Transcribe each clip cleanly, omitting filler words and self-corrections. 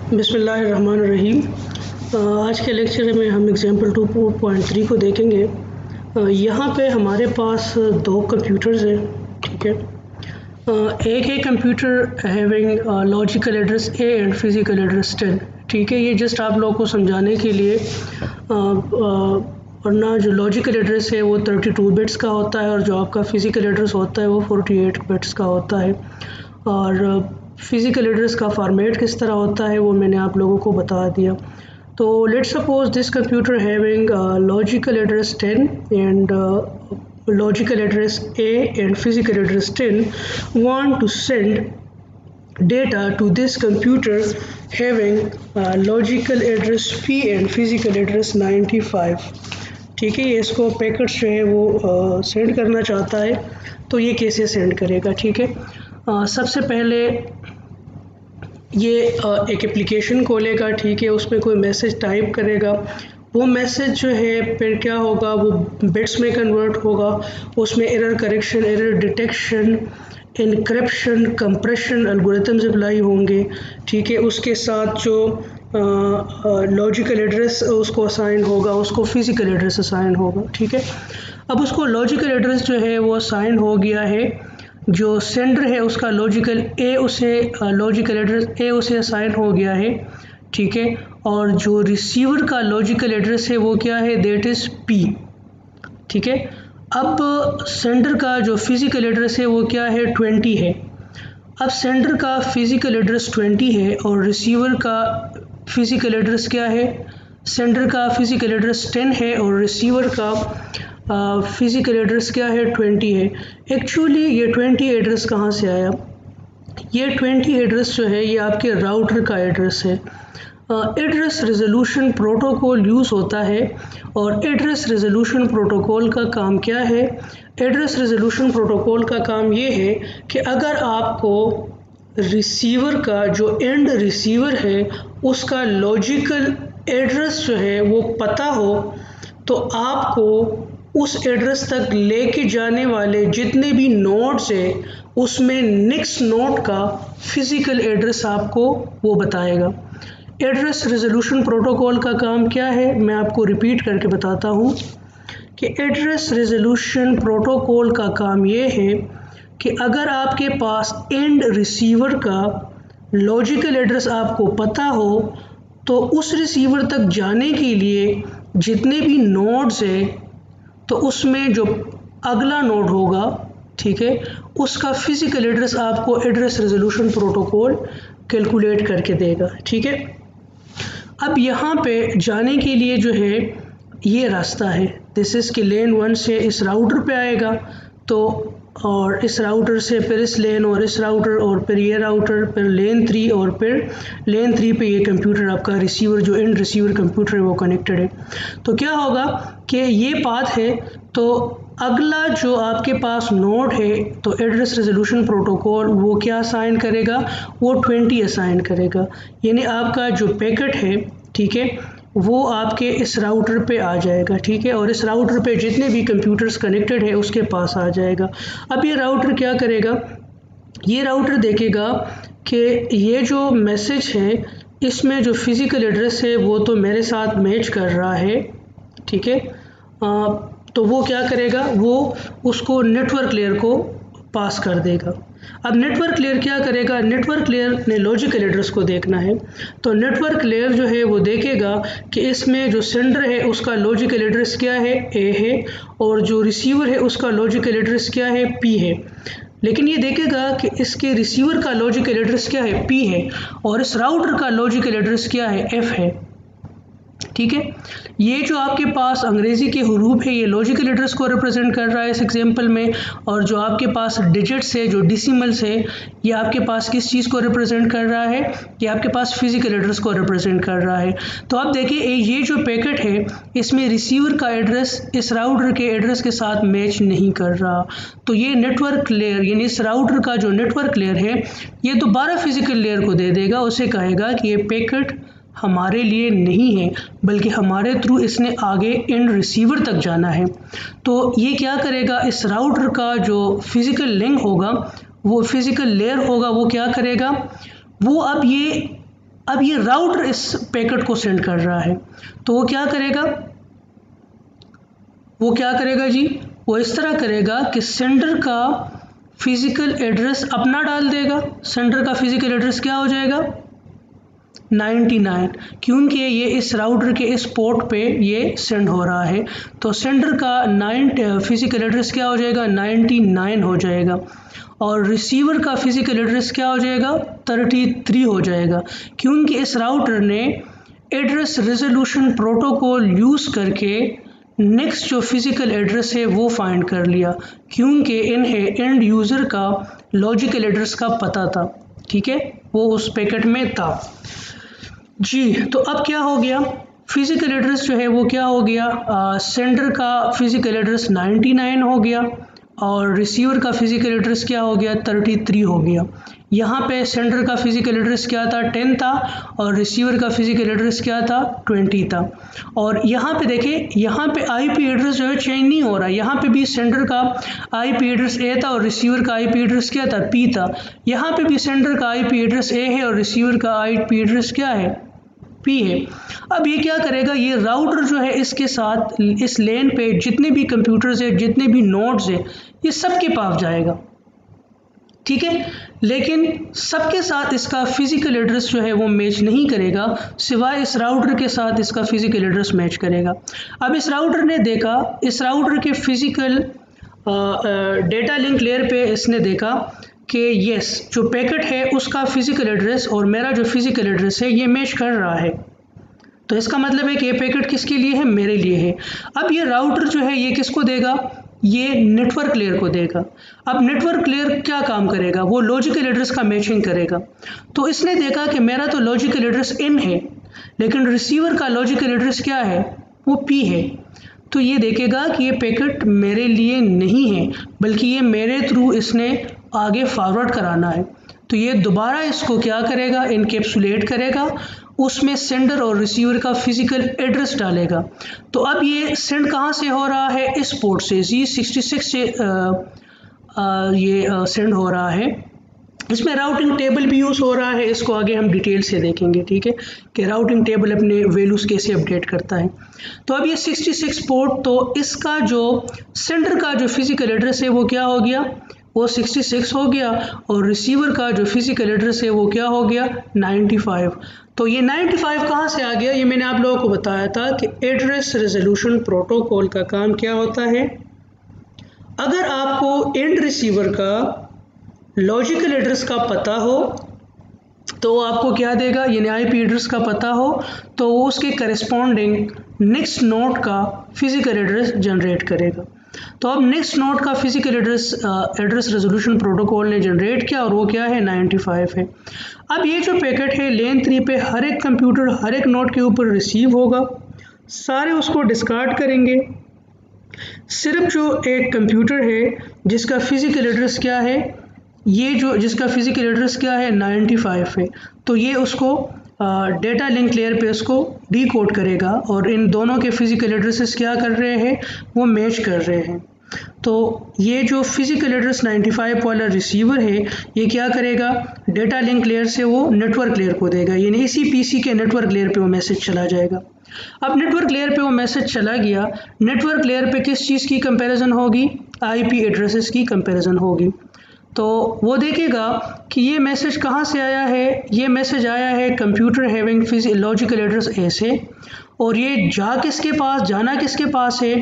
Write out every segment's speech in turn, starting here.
बिस्मिल्लाहिर्रहमानिर्रहीम। आज के लेक्चर में हम एग्जाम्पल 2.3 को देखेंगे। यहाँ पे हमारे पास दो कंप्यूटर्स हैं, ठीक है। एक है computer having logical address A and physical address 10, ठीक है। ये जस्ट आप लोगों को समझाने के लिए, वरना जो लॉजिकल एड्रेस है वो 32 बिट्स का होता है और जो आपका फ़िज़िकल एड्रेस होता है वो 48 बिट्स का होता है। और फ़िज़िकल एड्रेस का फॉर्मेट किस तरह होता है वो मैंने आप लोगों को बता दिया। तो let's suppose this computer having logical address 10 and logical address A and physical address 10 want to send data to this computer having logical address P and physical address 95, ठीक है। ये इसको पैकेट्स जो है वो सेंड करना चाहता है, तो ये कैसे सेंड करेगा, ठीक है। सबसे पहले ये एक एप्लीकेशन खोलेगा, ठीक है। उसमें कोई मैसेज टाइप करेगा, वो मैसेज जो है फिर क्या होगा, वो बिट्स में कन्वर्ट होगा। उसमें error correction, error detection, encryption, compression algorithms apply होंगे, ठीक है। उसके साथ जो लॉजिकल एड्रेस उसको असाइन होगा, उसको फिज़िकल एड्रेस असाइन होगा, ठीक है। अब उसको लॉजिकल एड्रेस जो है वो असाइन हो गया है, जो सेंडर है उसका लॉजिकल ए उसे लॉजिकल एड्रेस ए उसे असाइन हो गया है, ठीक है। और जो रिसीवर का लॉजिकल एड्रेस है वो क्या है, दैट इज़ पी, ठीक है। अब सेंडर का जो फिज़िकल एड्रेस है वो क्या है, 20 है। अब सेंडर का फिज़िकल एड्रेस 20 है और रिसीवर का फिज़िकल एड्रेस क्या है, सेंडर का फिज़िकल एड्रेस 10 है और रिसीवर का फिज़िकल एड्रेस क्या है, 20 है। एक्चुअली ये 20 एड्रेस कहाँ से आया, ये 20 एड्रेस जो है ये आपके राउटर का एड्रेस है। एड्रेस रेजोल्यूशन प्रोटोकॉल यूज़ होता है और एड्रेस रेजोल्यूशन प्रोटोकॉल का काम क्या है, एड्रेस रेजोल्यूशन प्रोटोकॉल का काम ये है कि अगर आपको रिसीवर का जो एंड रिसीवर है उसका लॉजिकल एड्रेस जो है वो पता हो, तो आपको उस एड्रेस तक लेके जाने वाले जितने भी नोड्स हैं उसमें नेक्स्ट नोड का फिज़िकल एड्रेस आपको वो बताएगा। एड्रेस रेजोल्यूशन प्रोटोकॉल का काम क्या है, मैं आपको रिपीट करके बताता हूँ कि एड्रेस रेजोल्यूशन प्रोटोकॉल का काम ये है कि अगर आपके पास एंड रिसीवर का लॉजिकल एड्रेस आपको पता हो, तो उस रिसीवर तक जाने के लिए जितने भी नोड्स हैं तो उसमें जो अगला नोड होगा, ठीक है, उसका फिज़िकल एड्रेस आपको एड्रेस रेजोल्यूशन प्रोटोकॉल कैलकुलेट करके देगा, ठीक है। अब यहाँ पे जाने के लिए जो है ये रास्ता है, दिस इज़ कि लेन 1 से इस राउटर पे आएगा, तो और इस राउटर से फिर इस लेन और इस राउटर और फिर ये राउटर, फिर लेन 3 और फिर लेन 3 पे ये कंप्यूटर आपका रिसीवर जो एंड रिसीवर कंप्यूटर है वो कनेक्टेड है। तो क्या होगा कि ये पाथ है, तो अगला जो आपके पास नोड है तो एड्रेस रेजोल्यूशन प्रोटोकॉल वो क्या असाइन करेगा, वो 20 असाइन करेगा, यानी आपका जो पैकेट है, ठीक है, वो आपके इस राउटर पे आ जाएगा, ठीक है। और इस राउटर पे जितने भी कंप्यूटर्स कनेक्टेड है उसके पास आ जाएगा। अब ये राउटर क्या करेगा, ये राउटर देखेगा कि ये जो मैसेज है इसमें जो फिज़िकल एड्रेस है वो तो मेरे साथ मैच कर रहा है, ठीक है। तो वो क्या करेगा, वो उसको नेटवर्क लेयर को पास कर देगा। अब नेटवर्क लेयर क्या करेगा, नेटवर्क लेयर ने लॉजिकल एड्रेस को देखना है, तो नेटवर्क लेयर जो है वो देखेगा कि इसमें जो सेंडर है उसका लॉजिकल एड्रेस क्या है, ए है, और जो रिसीवर है उसका लॉजिकल एड्रेस क्या है, पी है। लेकिन ये देखेगा कि इसके रिसीवर का लॉजिकल एड्रेस क्या है, पी है, और इस राउटर का लॉजिकल एड्रेस क्या है, एफ है, ठीक है। ये जो आपके पास अंग्रेज़ी के हरूफ है ये लॉजिकल एड्रेस को रिप्रेजेंट कर रहा है इस एग्जांपल में, और जो आपके पास डिजिट्स है, जो डेसिमल्स है, ये आपके पास किस चीज़ को रिप्रेजेंट कर रहा है, ये आपके पास फिज़िकल एड्रेस को रिप्रेजेंट कर रहा है। तो आप देखिए ये जो पैकेट है इसमें रिसीवर का एड्रेस इस राउटर के एड्रेस के साथ मैच नहीं कर रहा, तो ये नेटवर्क लेयर यानी इस राउटर का जो नेटवर्क लेयर है ये दोबारा फिज़िकल लेयर को दे देगा, उसे कहेगा कि ये पैकेट हमारे लिए नहीं है बल्कि हमारे थ्रू इसने आगे एंड रिसीवर तक जाना है। तो ये क्या करेगा, इस राउटर का जो फिज़िकल लिंक होगा, वो फिज़िकल लेयर होगा, वो क्या करेगा, वो अब ये अब ये राउटर इस पैकेट को सेंड कर रहा है, तो वो क्या करेगा जी, वो इस तरह करेगा कि सेंडर का फिजिकल एड्रेस अपना डाल देगा। सेंडर का फिजिकल एड्रेस क्या हो जाएगा 99, क्योंकि ये इस राउटर के इस पोर्ट पे ये सेंड हो रहा है, तो सेंडर का फिजिकल एड्रेस क्या हो जाएगा 99 हो जाएगा, और रिसीवर का फिजिकल एड्रेस क्या हो जाएगा 33 हो जाएगा, क्योंकि इस राउटर ने एड्रेस रेजोल्यूशन प्रोटोकॉल यूज़ करके नेक्स्ट जो फिजिकल एड्रेस है वो फाइंड कर लिया, क्योंकि इन्हें एंड यूज़र का लॉजिकल एड्रेस का पता था। ठीक है, वो उस पैकेट में था जी। तो अब क्या हो गया, फिजिकल एड्रेस जो है वो क्या हो गया, सेंडर का फिजिकल एड्रेस 99 हो गया और रिसीवर का फिजिकल एड्रेस क्या हो गया 33 हो गया। यहाँ पे सेंडर का फिजिकल एड्रेस क्या था 10 था और रिसीवर का फिजिकल एड्रेस क्या था 20 था। और यहाँ पे देखिए, यहाँ पे आईपी एड्रेस जो है चेंज नहीं हो रहा, यहाँ पे भी सेंडर का आईपी एड्रेस ए था और रिसीवर का आईपी एड्रेस क्या था पी था। यहाँ पे भी सेंडर का आईपी एड्रेस ए है और रिसीवर का आईपी एड्रेस क्या है पी है। अब ये क्या करेगा, ये राउटर जो है इसके साथ इस लेन पे जितने भी कंप्यूटर्स है, जितने भी नोड्स है, ये सबके पास जाएगा। ठीक है, लेकिन सबके साथ इसका फिजिकल एड्रेस जो है वो मैच नहीं करेगा, सिवाय इस राउटर के साथ इसका फिजिकल एड्रेस मैच करेगा। अब इस राउटर ने देखा, इस राउटर के फिजिकल डेटा लिंक लेयर पे इसने देखा कि यस, जो पैकेट है उसका फिजिकल एड्रेस और मेरा जो फिजिकल एड्रेस है ये मैच कर रहा है, तो इसका मतलब है कि ये पैकेट किसके लिए है, मेरे लिए है। अब ये राउटर जो है ये किसको देगा, ये नेटवर्क लेयर को देगा। अब नेटवर्क लेयर क्या काम करेगा, वो लॉजिकल एड्रेस का मैचिंग करेगा। तो इसने देखा कि मेरा तो लॉजिकल एड्रेस इन है, लेकिन रिसीवर का लॉजिकल एड्रेस क्या है, वो पी है। तो ये देखेगा कि ये पैकेट मेरे लिए नहीं है, बल्कि ये मेरे थ्रू इसने आगे फॉरवर्ड कराना है। तो ये दोबारा इसको क्या करेगा, इनकैप्सुलेट करेगा, उसमें सेंडर और रिसीवर का फिजिकल एड्रेस डालेगा। तो अब ये सेंड कहाँ से हो रहा है, इस पोर्ट से Z66 से ये सेंड हो रहा है। इसमें राउटिंग टेबल भी यूज़ हो रहा है, इसको आगे हम डिटेल से देखेंगे। ठीक है, कि राउटिंग टेबल अपने वैल्यूज़ कैसे अपडेट करता है। तो अब ये 66 पोर्ट, तो इसका जो सेंडर का जो फिजिकल एड्रेस है वो क्या हो गया, वो 66 हो गया, और रिसीवर का जो फिजिकल एड्रेस है वो क्या हो गया 95। तो ये 95 कहाँ से आ गया, ये मैंने आप लोगों को बताया था कि एड्रेस रेजोल्यूशन प्रोटोकॉल का काम क्या होता है। अगर आपको एंड रिसीवर का लॉजिकल एड्रेस का पता हो तो आपको क्या देगा, यानी आईपी एड्रेस का पता हो तो वो उसके करेस्पॉन्डिंग नेक्स्ट नोड का फिजिकल एड्रेस जनरेट करेगा। तो अब नेक्स्ट नोड का फिजिकल एड्रेस रेजोल्यूशन प्रोटोकॉल ने जनरेट किया और वो क्या है 95 है। अब ये जो पैकेट है लेन 3 पे हर एक कंप्यूटर हर एक नोड के ऊपर रिसीव होगा, सारे उसको डिस्कार्ड करेंगे। सिर्फ जो एक कंप्यूटर है जिसका फिजिकल एड्रेस क्या है, ये जो जिसका फिजिकल एड्रेस क्या है 95 है, तो ये उसको डेटा लिंक लेयर पे उसको डीकोड करेगा और इन दोनों के फिजिकल एड्रेसेस क्या कर रहे हैं, वो मैच कर रहे हैं। तो ये जो फिजिकल एड्रेस 95 वाला रिसीवर है ये क्या करेगा, डेटा लिंक लेयर से वो नेटवर्क लेयर को देगा, यानी इसी पीसी के नेटवर्क लेयर पे वो मैसेज चला जाएगा। अब नेटवर्क लेयर पे वो मैसेज चला गया, नेटवर्क लेयर पे किस चीज़ की कंपैरिजन होगी, आईपी एड्रेसेस की कंपैरिजन होगी। तो वो देखेगा कि ये मैसेज कहाँ से आया है, ये मैसेज आया है कंप्यूटर हैविंग लॉजिकल एड्रेस ए से, और ये जाना किसके पास है,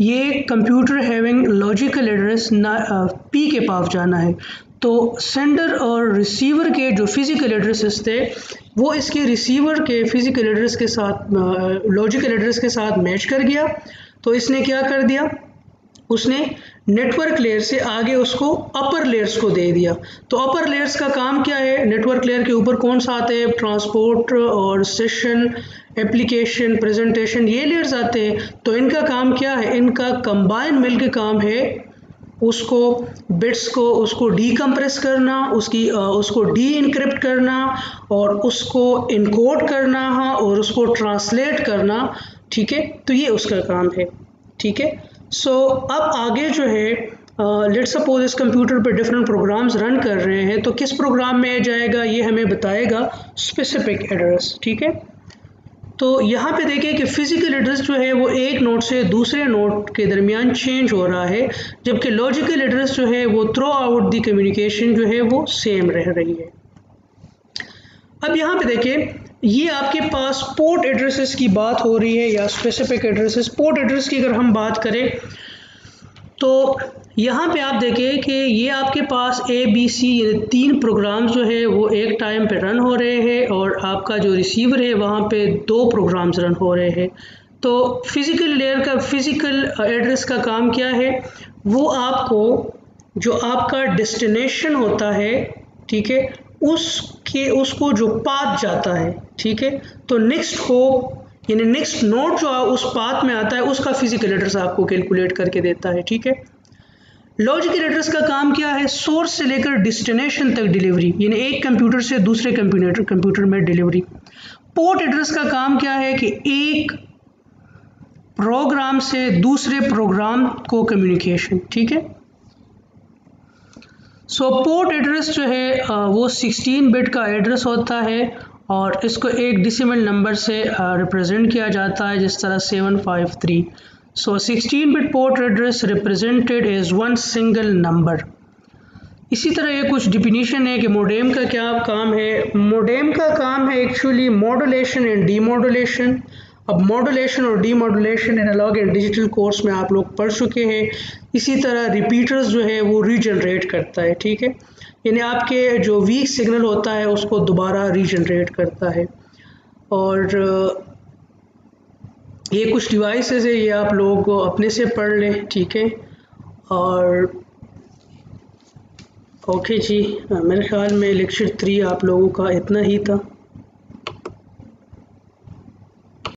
ये computer having logical address P के पास जाना है। तो सेंडर और रिसीवर के जो फिजिकल एड्रेसेस थे वो इसके रिसीवर के फिजिकल एड्रेस के साथ लॉजिकल एड्रेस के साथ मैच कर गया। तो इसने क्या कर दिया, उसने नेटवर्क लेयर से आगे उसको अपर लेयर्स को दे दिया। तो अपर लेयर्स का काम क्या है, नेटवर्क लेयर के ऊपर कौन सा आते हैं, ट्रांसपोर्ट और सेशन, एप्लीकेशन, प्रेजेंटेशन, ये लेयर्स आते हैं। तो इनका काम क्या है, इनका कंबाइन मिलकर काम है उसको बिट्स को उसको डीकम्प्रेस करना, उसको डी इनक्रिप्ट करना और उसको इनकोड करना और उसको ट्रांसलेट करना। ठीक है, तो ये उसका काम है। ठीक है, सो अब आगे जो है लेट्स सपोज इस कंप्यूटर पे डिफरेंट प्रोग्राम्स रन कर रहे हैं, तो किस प्रोग्राम में जाएगा ये हमें बताएगा स्पेसिफिक एड्रेस, ठीक है। तो यहाँ पे देखिए कि फिजिकल एड्रेस जो है वो एक नोड से दूसरे नोड के दरमियान चेंज हो रहा है, जबकि लॉजिकल एड्रेस जो है वो थ्रू आउट दी कम्युनिकेशन जो है वो सेम रह रही है। अब यहाँ पे देखिए ये आपके पास पोर्ट एड्रेसेस की बात हो रही है या स्पेसिफिक एड्रेसेस। पोर्ट एड्रेस की अगर हम बात करें तो यहाँ पे आप देखिए कि ये आपके पास ABC यानी 3 प्रोग्राम्स जो है वो एक टाइम पे रन हो रहे हैं और आपका जो रिसीवर है वहाँ पे 2 प्रोग्राम्स रन हो रहे हैं। तो फिज़िकल लेयर का फिज़िकल एड्रेस का काम क्या है, वो आपको जो आपका डेस्टिनेशन होता है, ठीक है, उसको जो पाथ जाता है, ठीक है, तो नेक्स्ट होप यानी नेक्स्ट नोड जो उस पाथ में आता है उसका फिजिकल एड्रेस आपको कैलकुलेट करके देता है, ठीक है। लॉजिकल एड्रेस का काम क्या है, सोर्स से लेकर डेस्टिनेशन तक डिलीवरी, यानी एक कंप्यूटर से दूसरे कंप्यूटर में डिलीवरी। पोर्ट एड्रेस का काम क्या है कि एक प्रोग्राम से दूसरे प्रोग्राम को कम्युनिकेशन, ठीक है। सो पोर्ट एड्रेस जो है वो 16 बिट का एड्रेस होता है और इसको एक डेसिमल नंबर से रिप्रेजेंट किया जाता है, जिस तरह 753। So 16 bit port address represented as one single number. इसी तरह ये कुछ डिफिनीशन है कि मोडेम का क्या काम है। मोडेम का काम है एक्चुअली मॉड्यूलेशन एंड डीमॉड्यूलेशन। अब मॉड्यूलेशन और demodulation analog and digital course में आप लोग पढ़ चुके हैं। इसी तरह रिपीटर्स जो है वो रीजनरेट करता है, ठीक है, यानी आपके जो वीक सिग्नल होता है उसको दोबारा रीजनरेट करता है। और ये कुछ डिवाइसेस है, ये आप लोग अपने से पढ़ लें, ठीक है। और ओके जी, मेरे ख्याल में लेक्चर 3 आप लोगों का इतना ही था।